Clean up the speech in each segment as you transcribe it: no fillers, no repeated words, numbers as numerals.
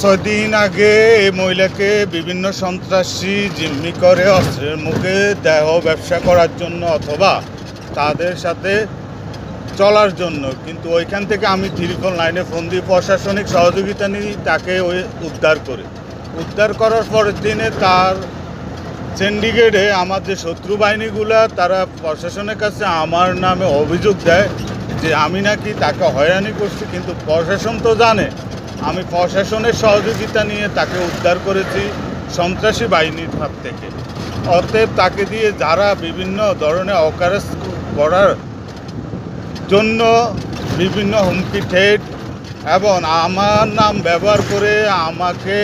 6 দিন আগে এই মহিলাকে বিভিন্ন সন্ত্রাসী জিম্মি করে অস্ত্রের মুখে দেহ ব্যবসা করার জন্য অথবা তাদের সাথে চলার জন্য, কিন্তু ওইখান থেকে আমি 999 ফোন দিয়ে প্রশাসনিক সহযোগিতা নিয়ে তাকে উদ্ধার করার পরের দিনে তার সিন্ডিকেটে আমার যে শত্রু বাহিনীগুলা তারা প্রশাসনের কাছে আমার নামে অভিযোগ দেয় যে আমি নাকি তাকে হয়রানি করছি, কিন্তু প্রশাসন তো জানে আমি প্রশাসনের সহযোগিতা নিয়ে তাকে উদ্ধার করেছি সন্ত্রাসী বাহিনীর হাত থেকে। অতএব তাকে দিয়ে যারা বিভিন্ন ধরনের অকারেজ করার জন্য বিভিন্ন হুমকি ঠেট এবং আমার নাম ব্যবহার করে আমাকে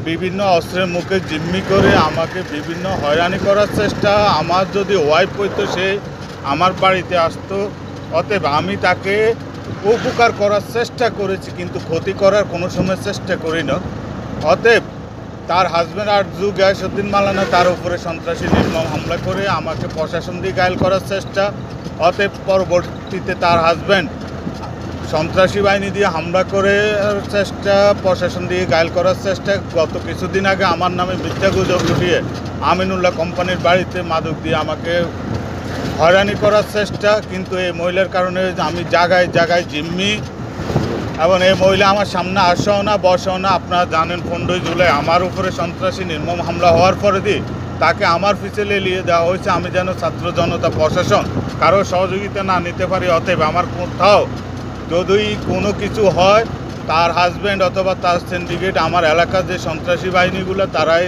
বিভিন্ন অস্ত্রের মুখে জিম্মি করে আমাকে বিভিন্ন হয়রানি করার চেষ্টা, আমার যদি ওয়াইফ হইতো সে আমার বাড়িতে আসতো। অতএব আমি তাকে উপকার করার চেষ্টা করেছি, কিন্তু ক্ষতি করার কোনো সময় চেষ্টা করি না। অতএব তার হাজব্যান্ড আরজু গিয়াসউদ্দিন মাওলানা তার উপরে সন্ত্রাসী নির্মম হামলা করে আমাকে প্রশাসন দিয়ে ঘায়েল করার চেষ্টা। অতএব পরবর্তীতে তার হাজব্যান্ড সন্ত্রাসী বাহিনী দিয়ে হামলা করে চেষ্টা, প্রশাসন দিয়ে ঘায়েল করার চেষ্টা। গত কিছুদিন আগে আমার নামে মিথ্যা গুজব উঠিয়ে আমিনুল্লাহ কোম্পানির বাড়িতে মাদক দিয়ে আমাকে হয়রানি করার চেষ্টা। কিন্তু এই মহিলার কারণে আমি জায়গায় জায়গায় জিম্মি, এবং এই মহিলা আমার সামনে আসেও না বসেও না। আপনারা জানেন 15 জুলাই আমার উপরে সন্ত্রাসী নির্মম হামলা হওয়ার পরে দিয়ে তাকে আমার পিছে লেলিয়ে দেওয়া হয়েছে, আমি যেন ছাত্র জনতা প্রশাসন কারো সহযোগিতা না নিতে পারি। অতএব আমার কোথাও যদি কোনো কিছু হয় তার হাজব্যান্ড অথবা তার সিন্ডিকেট আমার এলাকার যে সন্ত্রাসী বাহিনীগুলো তারাই